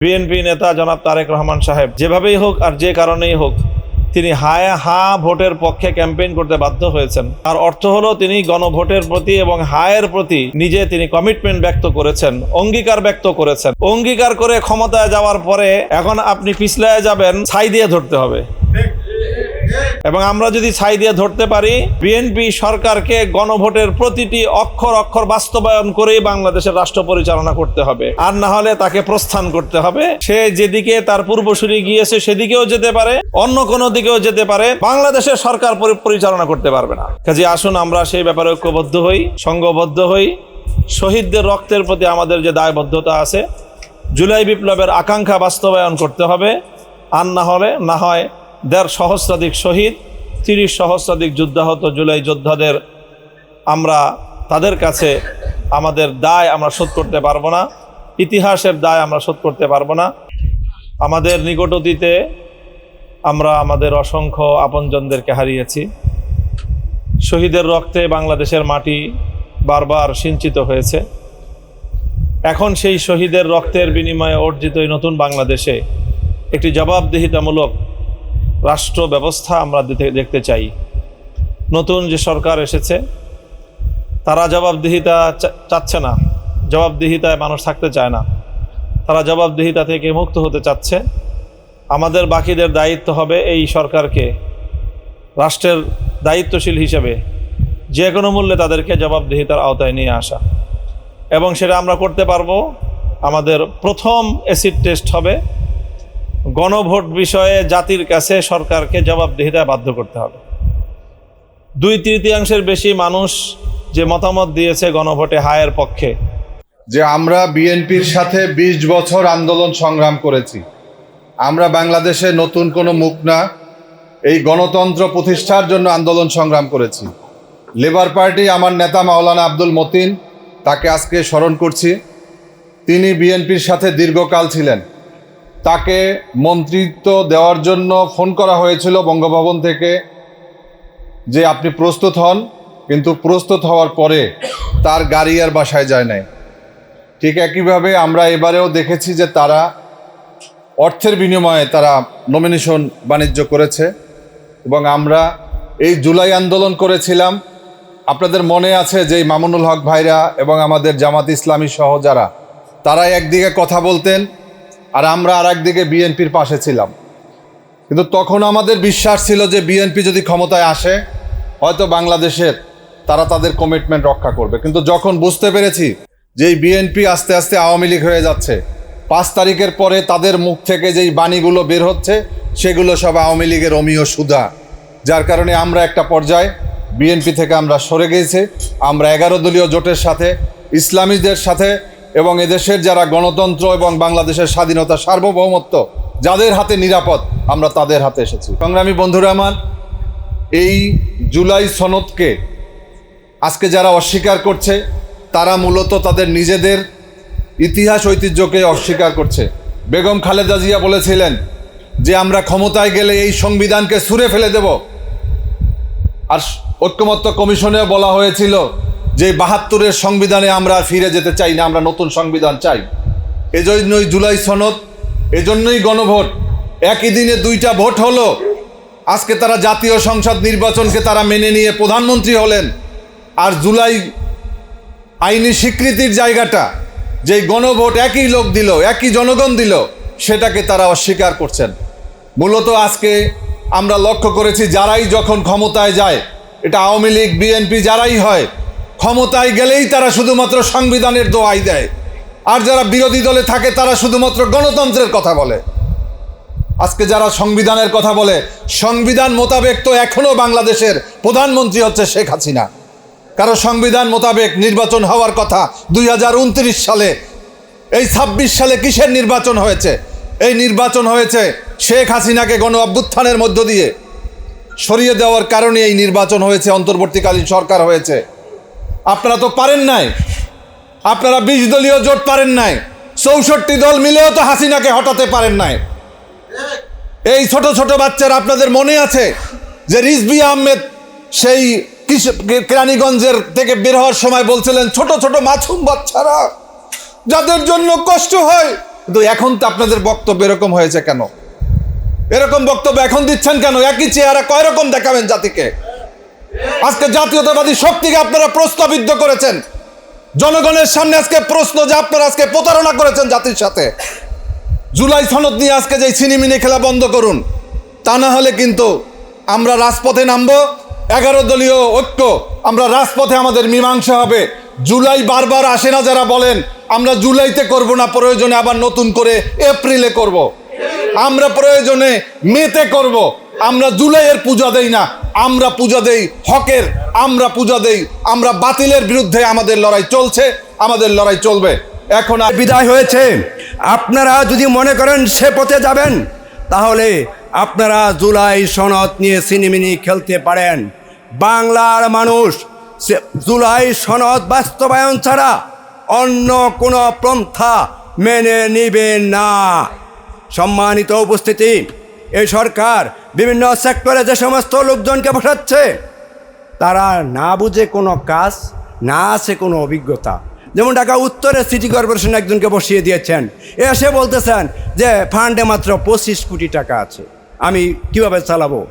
BNP নেতা জনাব তারেক রহমান সাহেব যেভাবেই হোক আর যে কারণেই হোক তিনি হাঁ ভোটের পক্ষে ক্যাম্পেইন করতে বাধ্য হয়েছেন। আর অর্থ হলো তিনি গণভোটের প্রতি এবং হায়ের প্রতি তিনি কমিটমেন্ট ব্যক্ত করেছেন, অঙ্গীকার ব্যক্ত করেছেন। অঙ্গীকার করে ক্ষমতায় যাওয়ার পরে এখন আপনি পিছলায় যাবেন, ছাই দিয়ে ধরতে হবে। এবং আমরা যদি ছাই দিয়ে ধরতে পারি, বিএনপি সরকারকে গণভোটের প্রতিটি অক্ষর অক্ষর বাস্তবায়ন করেই বাংলাদেশের রাষ্ট্র পরিচালনা করতে হবে। আর না হলে তাকে প্রস্থান করতে হবে। সে যেদিকে তার পূর্বসূরি গিয়েছে সেদিকেও যেতে পারে, অন্য কোনো দিকেও যেতে পারে, বাংলাদেশের সরকার পরিচালনা করতে পারবে না। কাজে আসুন আমরা সেই ব্যাপারে ঐক্যবদ্ধ হই, সংঘবদ্ধ হই। শহীদদের রক্তের প্রতি আমাদের যে দায়বদ্ধতা আছে, জুলাই বিপ্লবের আকাঙ্ক্ষা বাস্তবায়ন করতে হবে। আর না হয় ১.৫ সহস্রাধিক শহীদ, ৩০ সহস্রাধিক যুদ্ধাহত জুলাই যোদ্ধাদের তাদের কাছে আমাদের দায় আমরা শোধ করতে পারবো না, ইতিহাসের দায় আমরা শোধ করতে পারবো না। আমাদের নিকট অতীতে আমরা আমাদের অসংখ্য আপনজনদেরকে হারিয়েছি। শহীদের রক্তে বাংলাদেশের মাটি বারবার সিঞ্চিত হয়েছে। এখন সেই শহীদের রক্তের বিনিময়ে অর্জিত এই নতুন বাংলাদেশে একটি জবাবদিহিতামূলক রাষ্ট্র ব্যবস্থা আমরা দেখতে চাই। নতুন যে সরকার এসেছে তারা জবাবদিহিতা চাচ্ছে না, জবাবদিহিতায় মানুষ থাকতে চায় না, তারা জবাবদিহিতা থেকে মুক্ত হতে চাচ্ছে। আমাদের বাকিদের দায়িত্ব হবে এই সরকারকে রাষ্ট্রের দায়িত্বশীল হিসেবে যে কোনো মূল্যে তাদেরকে জবাবদিহিতার আওতায় নিয়ে আসা, এবং সেটা আমরা করতে পারবো। আমাদের প্রথম অ্যাসিড টেস্ট হবে গণভোট বিষয়ে জাতির কাছে সরকারকে জবাবদিহিতায় বাধ্য করতে হবে। 2/3 বেশি মানুষ যে মতামত দিয়েছে গণভোটে হায়ের পক্ষে, যে আমরা বিএনপির সাথে 20 বছর আন্দোলন সংগ্রাম করেছি। আমরা বাংলাদেশে নতুন কোনো মুখ না, এই গণতন্ত্র প্রতিষ্ঠার জন্য আন্দোলন সংগ্রাম করেছি। লেবার পার্টি, আমার নেতা মাওলানা আব্দুল মতিন, তাকে আজকে স্মরণ করছি। তিনি বিএনপির সাথে দীর্ঘকাল ছিলেন। তাকে মন্ত্রিত্ব দেওয়ার জন্য ফোন করা হয়েছিল বঙ্গভবন থেকে যে আপনি প্রস্তুত হন, কিন্তু প্রস্তুত হওয়ার পরে তার গাড়ি আর বাসায় যায় নাই। ঠিক একইভাবে আমরা এবারেও দেখেছি যে তারা অর্থের বিনিময়ে তারা নমিনেশন বাণিজ্য করেছে। এবং আমরা এই জুলাই আন্দোলন করেছিলাম, আপনাদের মনে আছে যে মামুনুল হক ভাইরা এবং আমাদের জামাত ইসলামী সহ যারা, তারা একদিকে কথা বলতেন আর আমরা আর একদিকে বিএনপির পাশে ছিলাম। কিন্তু তখন আমাদের বিশ্বাস ছিল যে বিএনপি যদি ক্ষমতায় আসে হয়তো বাংলাদেশের তারা তাদের কমিটমেন্ট রক্ষা করবে। কিন্তু যখন বুঝতে পেরেছি যে এই বিএনপি আস্তে আস্তে আওয়ামী লীগ হয়ে যাচ্ছে, 5 তারিখের পরে তাদের মুখ থেকে যেই বাণীগুলো বের হচ্ছে সেগুলো সব আওয়ামী লীগের অমীয় সুধা, যার কারণে আমরা একটা পর্যায়ে বিএনপি থেকে আমরা সরে গিয়েছি। আমরা 11 দলীয় জোটের সাথে, ইসলামীদের সাথে এবং এদেশের যারা গণতন্ত্র এবং বাংলাদেশের স্বাধীনতা সার্বভৌমত্ব যাদের হাতে নিরাপদ, আমরা তাদের হাতে এসেছি। সংগ্রামী বন্ধুরা আমার, এই জুলাই সনদকে আজকে যারা অস্বীকার করছে তারা মূলত তাদের নিজেদের ইতিহাস ঐতিহ্যকে অস্বীকার করছে। বেগম খালেদা জিয়া বলেছিলেন যে আমরা ক্ষমতায় গেলে এই সংবিধানকে ছুঁড়ে ফেলে দেব। আর ঐকমত্য কমিশনেও বলা হয়েছিল যে 72-এর সংবিধানে আমরা ফিরে যেতে চাই না, আমরা নতুন সংবিধান চাই। এজন্যই জুলাই সনদ, এজন্যই গণভোট। একই দিনে 2টা ভোট হলো। আজকে তারা জাতীয় সংসদ নির্বাচনকে তারা মেনে নিয়ে প্রধানমন্ত্রী হলেন। আর জুলাই আইনি স্বীকৃতির জায়গাটা, যেই গণভোট একই লোক দিল, একই জনগণ দিল, সেটাকে তারা অস্বীকার করছেন। মূলত আজকে আমরা লক্ষ্য করেছি যারাই যখন ক্ষমতায় যায়, এটা আওয়ামী লীগ বিএনপি যারাই হয়, ক্ষমতায় গেলেই তারা শুধুমাত্র সংবিধানের দোহাই দেয়। আর যারা বিরোধী দলে থাকে তারা শুধুমাত্র গণতন্ত্রের কথা বলে। আজকে যারা সংবিধানের কথা বলে, সংবিধান মোতাবেক তো এখনো বাংলাদেশের প্রধানমন্ত্রী হচ্ছে শেখ হাসিনা। কারণ সংবিধান মোতাবেক নির্বাচন হওয়ার কথা 2029 সালে। এই 26 সালে কিসের নির্বাচন হয়েছে? এই নির্বাচন হয়েছে শেখ হাসিনাকে গণ অভ্যুত্থানের মধ্য দিয়ে সরিয়ে দেওয়ার কারণে এই নির্বাচন হয়েছে, অন্তর্বর্তীকালীন সরকার হয়েছে। আপনারা তো পারেন নাই, আপনারা 20 দলীয় জোট পারেন নাই, 64 দল মিলেও তো হাসিনাকে হটাতে পারেন নাই। এই ছোট ছোট বাচ্চারা, আপনাদের মনে আছে যে রিজভী আহমেদ সেই কেরানীগঞ্জের থেকে বের হওয়ার সময় বলছিলেন ছোট ছোট মাসুম বাচ্চারা যাদের জন্য কষ্ট হয় কিন্তু এখন তো আপনাদের বক্তব্য এরকম হয়েছে কেন? এরকম বক্তব্য এখন দিচ্ছেন কেন? একই চেহারা কয় রকম দেখাবেন জাতিকে? আজকে জাতীয়তাবাদী শক্তিকে আপনারা প্রশ্নবিদ্ধ করেছেন। জনগণের সামনে আজকে প্রশ্ন যে আপনারা আজকে প্রতারণা করেছেন জাতির সাথে। জুলাই সনদ নিয়ে আজকে যে ছিনিমিনি খেলা বন্ধ করুন, তা না হলে কিন্তু আমরা রাজপথে নামবো। 11 দলীয় ঐক্য, আমরা রাজপথে আমাদের মীমাংসা হবে। জুলাই বারবার আসে না যারা বলেন, আমরা জুলাইতে করব না, প্রয়োজনে আবার নতুন করে এপ্রিলে করব, আমরা প্রয়োজনে মেতে করব। আমরা জুলাইয়ের পূজা দেই না, আমরা পূজা দেই হকের, আমরা পূজা দেই, আমরা বাতিলের বিরুদ্ধে আমাদের লড়াই চলছে, আমাদের লড়াই চলবে। এখন আর বিদায় হয়েছে। আপনারা যদি মনে করেন সে পথে যাবেন, তাহলে আপনারা জুলাই সনদ নিয়ে সিনেমিনি খেলতে পারেন। বাংলার মানুষ জুলাই সনদ বাস্তবায়ন ছাড়া অন্য কোনো পন্থা মেনে নিবে না। সম্মানিত উপস্থিতি, এই সরকার বিভিন্ন সেক্টরে যে সমস্ত লোকজনকে বসাচ্ছে, তারা না বুঝে কোনো কাজ, না আছে কোনো অভিজ্ঞতা। যেমন ঢাকা উত্তরে সিটি কর্পোরেশন একজনকে বসিয়ে দিয়েছেন, এসে বলতেছেন যে ফান্ডে মাত্র 25 কোটি টাকা আছে, আমি কিভাবে চালাবো?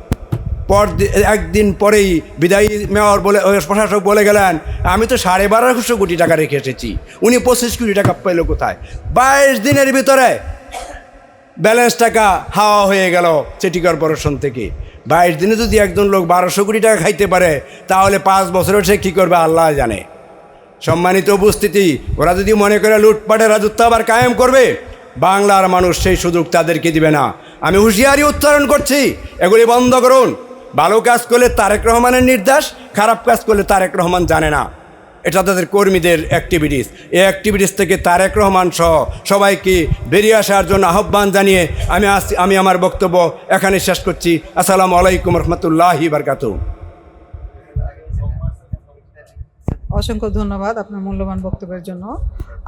একদিন পরেই বিদায়ী মেয়র বলে, প্রশাসক বলে গেলেন, আমি তো 12.5 কোটি টাকা রেখে এসেছি। উনি 25 কোটি টাকা পেল কোথায়? 22 দিনের ভিতরে ব্যালেন্স টাকা হাওয়া হয়ে গেল সিটি কর্পোরেশন থেকে। 22 দিনে যদি একজন লোক 1200 কোটি টাকা খাইতে পারে, তাহলে 5 বছরেও সে কী করবে আল্লাহ জানে। সম্মানিত উপস্থিতি, ওরা যদি মনে করে লুটপাটের রাজত্ব আবার কায়েম করবে, বাংলার মানুষ সেই সুযোগ তাদেরকে দিবে না। আমি হুঁশিয়ারি উচ্চারণ করছি, এগুলি বন্ধ করুন। ভালো কাজ করলে তারেক রহমানের নির্দেশ, খারাপ কাজ করলে তারেক রহমান জানে না। এটা তাদের কর্মীদের অ্যাক্টিভিটিস। এই অ্যাক্টিভিটিস থেকে তারেক রহমান সহ সবাইকে বেরিয়ে আসার জন্য আহ্বান জানিয়ে আমি আমার বক্তব্য এখানে শেষ করছি। আসসালামু আলাইকুম রহমতুল্লাহি বারকাতুহু। অসংখ্য ধন্যবাদ আপনার মূল্যবান বক্তব্যের জন্য।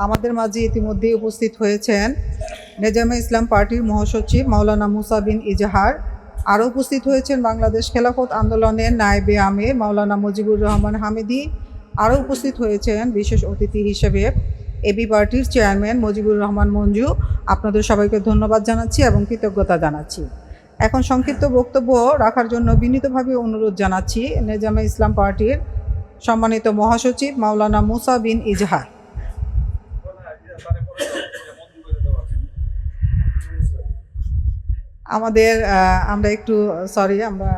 আমাদের মাঝে ইতিমধ্যেই উপস্থিত হয়েছেন নেজামে ইসলাম পার্টির মহাসচিব মাওলানা মুসা বিন ইজাহার। আরও উপস্থিত হয়েছেন বাংলাদেশ খেলাফত আন্দোলনের নায়েবে আমির মাওলানা মুজিবুর রহমান হামিদি। আরও উপস্থিত হয়েছেন বিশেষ অতিথি হিসেবে এবি পার্টির চেয়ারম্যান মুজিবুর রহমান মঞ্জু। আপনাদের সবাইকে ধন্যবাদ জানাচ্ছি এবং কৃতজ্ঞতা জানাচ্ছি। এখন সংক্ষিপ্ত বক্তব্য রাখার জন্য বিনীতভাবে অনুরোধ জানাচ্ছি নেজামে ইসলাম পার্টির সম্মানিত মহাসচিব মাওলানা মুসা বিন ইজাহার। আমরা একটু আমরা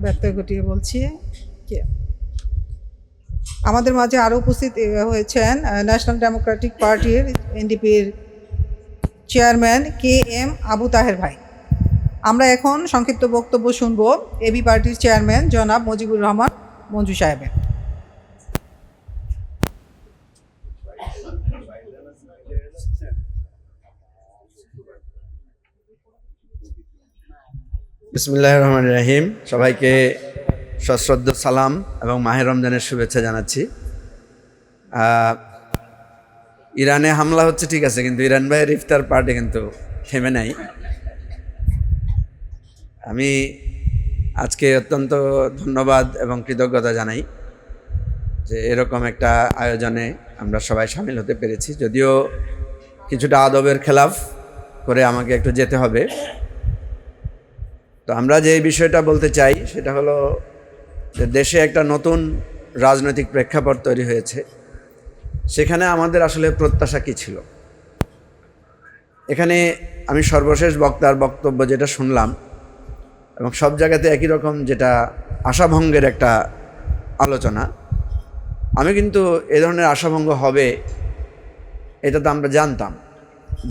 ব্যত্যয় ঘটিয়ে বলছি। আমাদের মাঝে আরও উপস্থিত হয়েছেন ন্যাশনাল ডেমোক্রেটিক পার্টির এনডিপির চেয়ারম্যান KM আবু তাহের ভাই। আমরা এখন সংক্ষিপ্ত বক্তব্য শুনব এবি পার্টির চেয়ারম্যান জনাব মুজিবুর রহমান মঞ্জু সাহেবের। বিসমিল্লাহির রহমানির রহিম। সবাইকে সশ্রদ্ধ সালাম এবং মাহে রমজানের শুভেচ্ছা জানাচ্ছি। ইরানে হামলা হচ্ছে ঠিক আছে, কিন্তু ইরান ভাইয়ের ইফতার পার্টি কিন্তু থেমে নাই। আমি আজকে অত্যন্ত ধন্যবাদ এবং কৃতজ্ঞতা জানাই যে এরকম একটা আয়োজনে আমরা সবাই সামিল হতে পেরেছি। যদিও কিছুটা আদবের খেলাফ করে আমাকে একটু যেতে হবে। তো আমরা যে বিষয়টা বলতে চাই সেটা হলো যে দেশে একটা নতুন রাজনৈতিক প্রেক্ষাপট তৈরি হয়েছে। সেখানে আমাদের আসলে প্রত্যাশা কী ছিল? এখানে আমি সর্বশেষ বক্তার বক্তব্য যেটা শুনলাম এবং সব জায়গাতে একই রকম, যেটা আশাভঙ্গের একটা আলোচনা। আমি কিন্তু এ ধরনের আশাভঙ্গ হবে এটা তো আমরা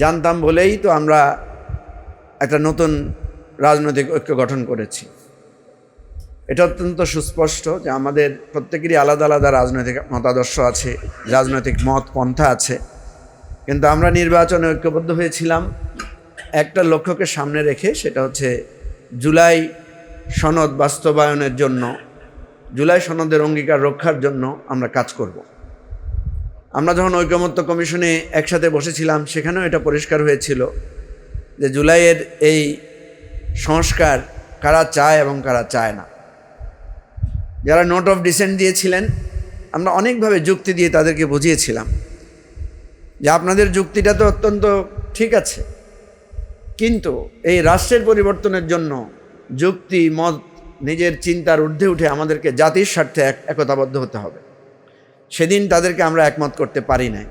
জানতাম বলেই তো আমরা একটা নতুন রাজনৈতিক ঐক্য গঠন করেছি। এটা অত্যন্ত সুস্পষ্ট যে আমাদের প্রত্যেকেরই আলাদা আলাদা রাজনৈতিক মতাদর্শ আছে, রাজনৈতিক মত পন্থা আছে, কিন্তু আমরা নির্বাচনে ঐক্যবদ্ধ হয়েছিলাম একটা লক্ষ্যকে সামনে রেখে, সেটা হচ্ছে জুলাই সনদ বাস্তবায়নের জন্য, জুলাই সনদের অঙ্গীকার রক্ষার জন্য আমরা কাজ করব। আমরা যখন ঐকমত্য কমিশনে একসাথে বসেছিলাম সেখানেও এটা পরিষ্কার হয়েছিল যে জুলাইয়ের এই সংস্কার কারা চায় এবং কারা চায় না। যারা নোট অফ ডিসেন্ট দিয়েছিলেন, আমরা অনেকভাবে যুক্তি দিয়ে তাদেরকে বুঝিয়েছিলাম যে আপনাদের যুক্তিটা তো অত্যন্ত ঠিক আছে, কিন্তু এই রাষ্ট্রের পরিবর্তনের জন্য যুক্তি মত নিজের চিন্তার ঊর্ধ্বে উঠে আমাদেরকে জাতির স্বার্থে একতাবদ্ধ হতে হবে। সেদিন তাদেরকে আমরা একমত করতে পারি নাই।